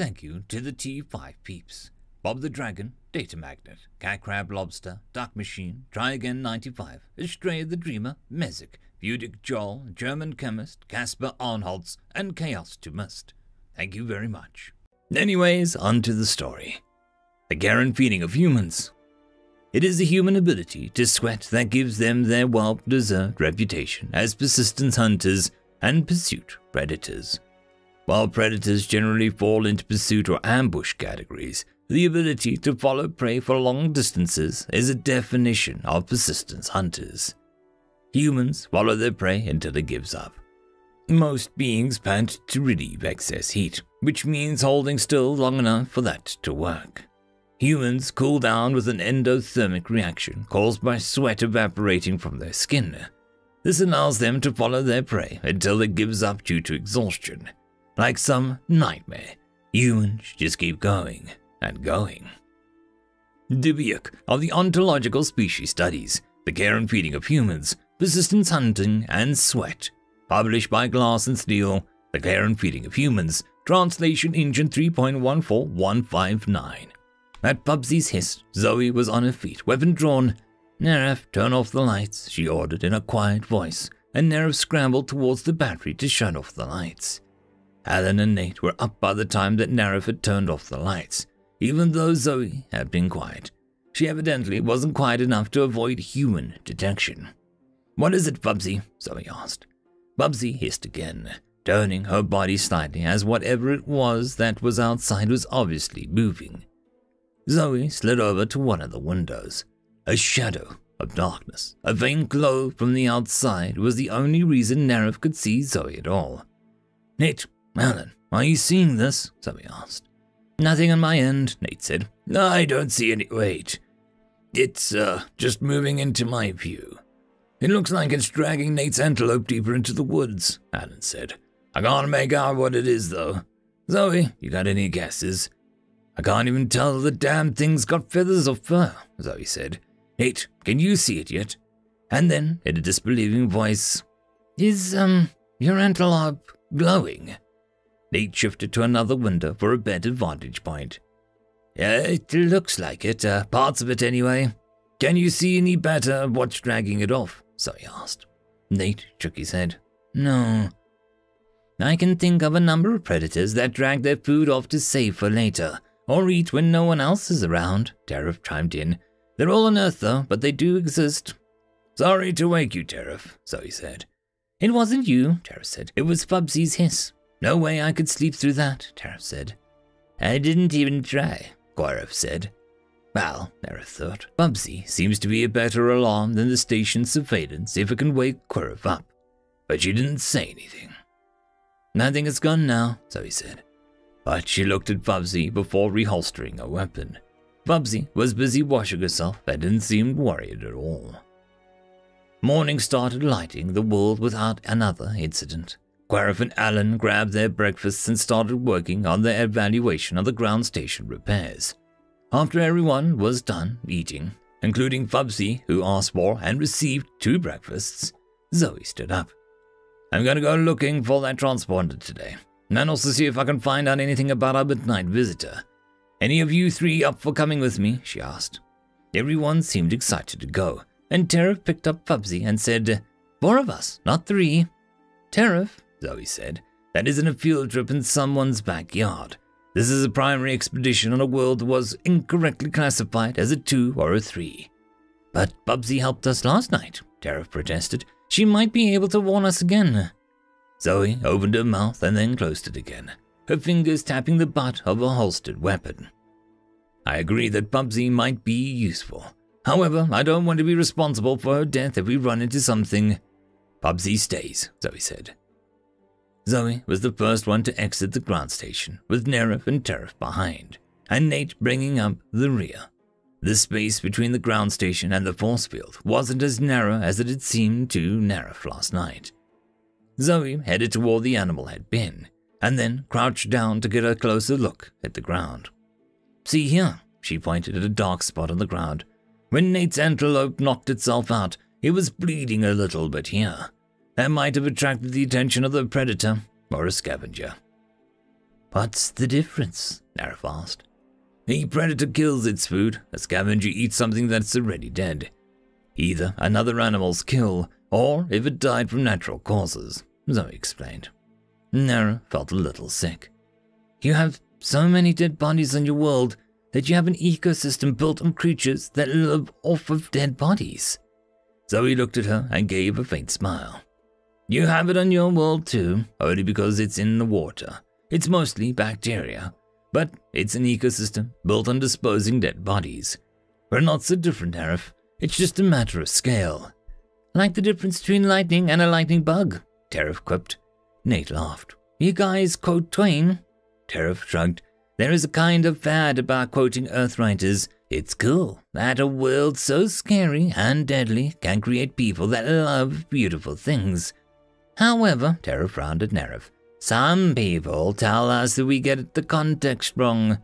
thank you to the T5 peeps. Bob the Dragon, Data Magnet, Cat Crab Lobster, Duck Machine, Try Again 95, Astray the Dreamer, Mezek, Budic Joel, German Chemist, Casper Arnholtz, and Chaos to Must. Thank you very much. Anyways, on to the story. The care and feeding of humans. It is the human ability to sweat that gives them their well-deserved reputation as persistence hunters and pursuit predators. While predators generally fall into pursuit or ambush categories, the ability to follow prey for long distances is a definition of persistence hunters. Humans follow their prey until it gives up. Most beings pant to relieve excess heat, which means holding still long enough for that to work. Humans cool down with an endothermic reaction caused by sweat evaporating from their skin. This allows them to follow their prey until it gives up due to exhaustion. Like some nightmare, humans just keep going and going. Dubiuk of the Ontological Species Studies, The Care and Feeding of Humans, Persistence Hunting and Sweat. Published by Glass and Steel, The Care and Feeding of Humans, Translation Engine 3.14159. At Bubsy's hiss, Zoe was on her feet, weapon drawn. Neref, turn off the lights, she ordered in a quiet voice, and Neref scrambled towards the battery to shut off the lights. Alan and Nate were up by the time that Neref had turned off the lights, even though Zoe had been quiet. She evidently wasn't quiet enough to avoid human detection. "What is it, Bubsy?" Zoe asked. Bubsy hissed again, turning her body slightly as whatever it was that was outside was obviously moving. Zoe slid over to one of the windows. A shadow of darkness, a faint glow from the outside was the only reason Neref could see Zoe at all. "Nate, Alan, are you seeing this?" Zoe asked. "Nothing on my end," Nate said. "I don't see any. Wait. It's, just moving into my view. It looks like it's dragging Nate's antelope deeper into the woods," Alan said. "I can't make out what it is, though. Zoe, you got any guesses?" "I can't even tell if the damn thing's got feathers or fur," Zoe said. "Nate, can you see it yet?" And then, in a disbelieving voice, "Is, your antelope glowing?" Nate shifted to another window for a better vantage point. "Yeah, it looks like it, parts of it anyway. Can you see any better what's dragging it off?" Zoe asked. Nate shook his head. "No. I can think of a number of predators that drag their food off to save for later, or eat when no one else is around," Teref chimed in. "They're all on Earth, though, but they do exist." "Sorry to wake you, Teref," Zoe said. "It wasn't you," Teref said. "It was Bubsy's hiss. No way I could sleep through that," Teref said. "I didn't even try," Quaref said. Well, Neref thought, Bubsy seems to be a better alarm than the station's surveillance if it can wake Quaref up. But she didn't say anything. "I think it's gone now," Zoe said. But she looked at Bubsy before reholstering her weapon. Bubsy was busy washing herself and didn't seem worried at all. Morning started lighting the world without another incident. Quaref and Alan grabbed their breakfasts and started working on their evaluation of the ground station repairs. After everyone was done eating, including Bubsy, who asked for and received 2 breakfasts, Zoe stood up. "I'm going to go looking for that transponder today, and also see if I can find out anything about our midnight visitor. Any of you 3 up for coming with me?" she asked. Everyone seemed excited to go, and Teref picked up Bubsy and said, "4 of us, not 3. "Teref," Zoe said, "that isn't a field trip in someone's backyard. This is a primary expedition on a world that was incorrectly classified as a 2 or a 3. "But Bubsy helped us last night," Teref protested. "She might be able to warn us again." Zoe opened her mouth and then closed it again, her fingers tapping the butt of a holstered weapon. "I agree that Bubsy might be useful. However, I don't want to be responsible for her death if we run into something." "Bubsy stays," Zoe said. Zoe was the first one to exit the ground station, with Neref and Teref behind, and Nate bringing up the rear. The space between the ground station and the force field wasn't as narrow as it had seemed to Neref last night. Zoe headed toward the animal had been, and then crouched down to get a closer look at the ground. "See here," she pointed at a dark spot on the ground. "When Nate's antelope knocked itself out, it was bleeding a little bit here. That might have attracted the attention of the predator or a scavenger." What's the difference? Nerf asked. A predator kills its food, a scavenger eats something that's already dead. Either another animal's kill, or if it died from natural causes, Zoe explained. Nara felt a little sick. You have so many dead bodies on your world that you have an ecosystem built on creatures that live off of dead bodies. Zoe looked at her and gave a faint smile. You have it on your world too, only because it's in the water. It's mostly bacteria, but it's an ecosystem built on disposing dead bodies. We're not so different, Arif. It's just a matter of scale. Like the difference between lightning and a lightning bug, Tariff quipped. Nate laughed. You guys quote Twain? Tariff shrugged. There is a kind of fad about quoting Earthwriters. It's cool that a world so scary and deadly can create people that love beautiful things. However, Tariff frowned at Nerif. Some people tell us that we get the context wrong.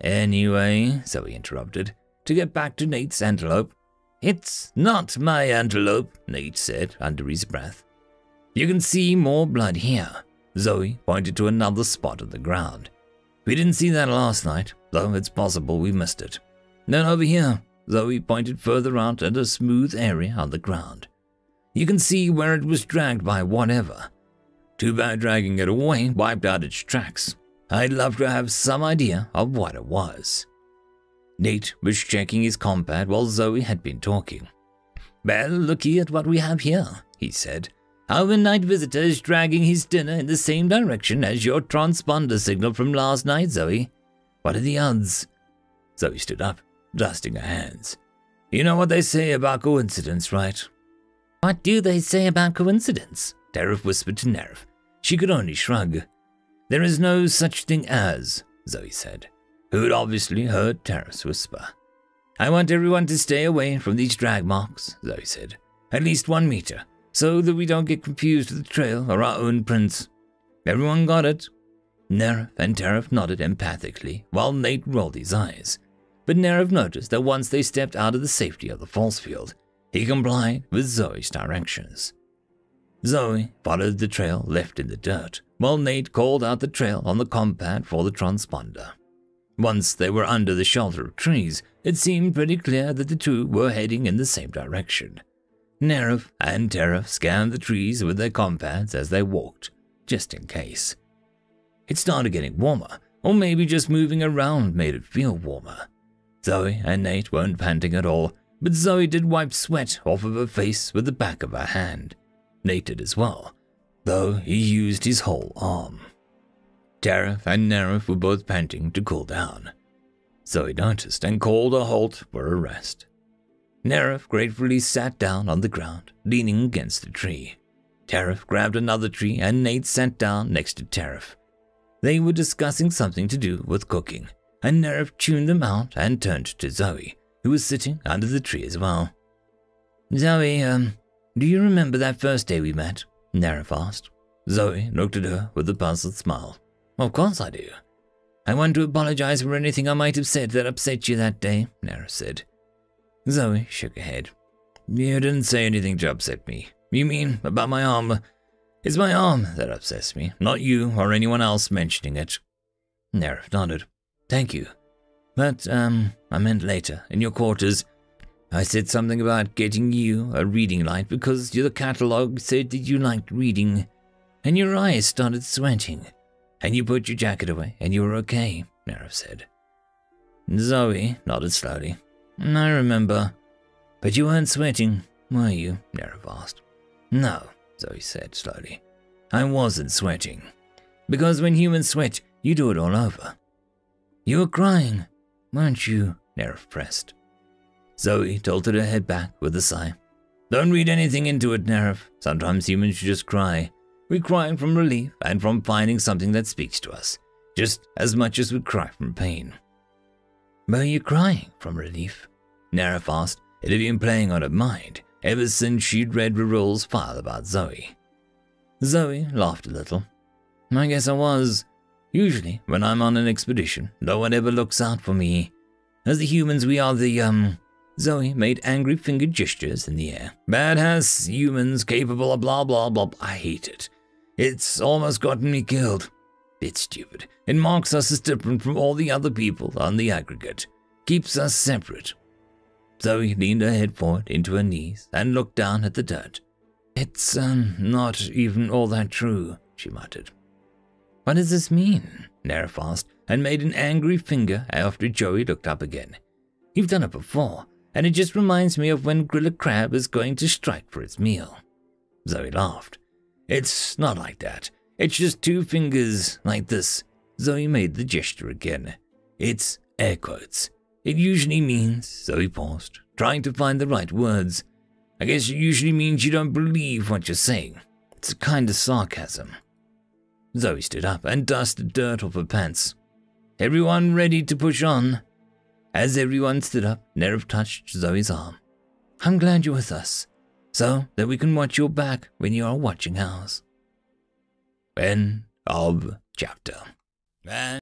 Anyway, Zoe interrupted, to get back to Nate's antelope. It's not my antelope, Nate said under his breath. You can see more blood here. Zoe pointed to another spot on the ground. We didn't see that last night, though it's possible we missed it. Then over here, Zoe pointed further out at a smooth area on the ground. You can see where it was dragged by whatever. Too bad dragging it away wiped out its tracks. I'd love to have some idea of what it was. Nate was checking his compad while Zoe had been talking. Well, looky at what we have here, he said. Our night visitor is dragging his dinner in the same direction as your transponder signal from last night, Zoe. What are the odds? Zoe stood up, dusting her hands. You know what they say about coincidence, right? What do they say about coincidence? Tariff whispered to Nerif. She could only shrug. There is no such thing as, Zoe said, who had obviously heard Tariff's whisper. I want everyone to stay away from these drag marks, Zoe said. At least 1 meter, so that we don't get confused with the trail or our own prints. Everyone got it? Nerif and Tariff nodded empathically, while Nate rolled his eyes. But Nerif noticed that once they stepped out of the safety of the force field, he complied with Zoe's directions. Zoe followed the trail left in the dirt, while Nate called out the trail on the compad for the transponder. Once they were under the shelter of trees, it seemed pretty clear that the two were heading in the same direction. Nerif and Tariff scanned the trees with their compads as they walked, just in case. It started getting warmer, or maybe just moving around made it feel warmer. Zoe and Nate weren't panting at all, but Zoe did wipe sweat off of her face with the back of her hand. Nate did as well, though he used his whole arm. Tariff and Nerif were both panting to cool down. Zoe noticed and called a halt for a rest. Nerif gratefully sat down on the ground, leaning against the tree. Tariff grabbed another tree and Nate sat down next to Tariff. They were discussing something to do with cooking, and Nerif tuned them out and turned to Zoe, who was sitting under the tree as well. Zoe, do you remember that first day we met? Nerif asked. Zoe looked at her with a puzzled smile. Of course I do. I want to apologize for anything I might have said that upset you that day, Nerif said. Zoe shook her head. You didn't say anything to upset me. You mean about my arm? It's my arm that upsets me, not you or anyone else mentioning it. Nerif nodded. Thank you. But, I meant later, in your quarters. I said something about getting you a reading light because the catalog said that you liked reading, and your eyes started sweating, and you put your jacket away and you were okay, Nerif said. Zoe nodded slowly. I remember. But you weren't sweating, were you? Nerif asked. No, Zoe said slowly. I wasn't sweating. Because when humans sweat, you do it all over. You were crying, weren't you? Nerif pressed. Zoe tilted her head back with a sigh. Don't read anything into it, Nerif. Sometimes humans just cry. We cry from relief and from finding something that speaks to us, just as much as we cry from pain. Were you crying from relief? Nerif asked. It had been playing on her mind ever since she'd read Rurul's file about Zoe. Zoe laughed a little. I guess I was. Usually, when I'm on an expedition, no one ever looks out for me. As the humans, we are the, Zoe made angry finger gestures in the air. Badass humans capable of blah blah blah. I hate it. It's almost gotten me killed. It's stupid. It marks us as different from all the other people on the aggregate. Keeps us separate. Zoe leaned her head forward into her knees and looked down at the dirt. It's, not even all that true, she muttered. What does this mean? Neref asked and made an angry finger after Joey looked up again. You've done it before, and it just reminds me of when Grilla Crab is going to strike for its meal. Zoe laughed. It's not like that. It's just two fingers like this. Zoe made the gesture again. It's air quotes. It usually means, Zoe paused, trying to find the right words. I guess it usually means you don't believe what you're saying. It's a kind of sarcasm. Zoe stood up and dusted dirt off her pants. Everyone ready to push on? As everyone stood up, Neref touched Zoe's arm. I'm glad you're with us, so that we can watch your back when you are watching ours. End of chapter.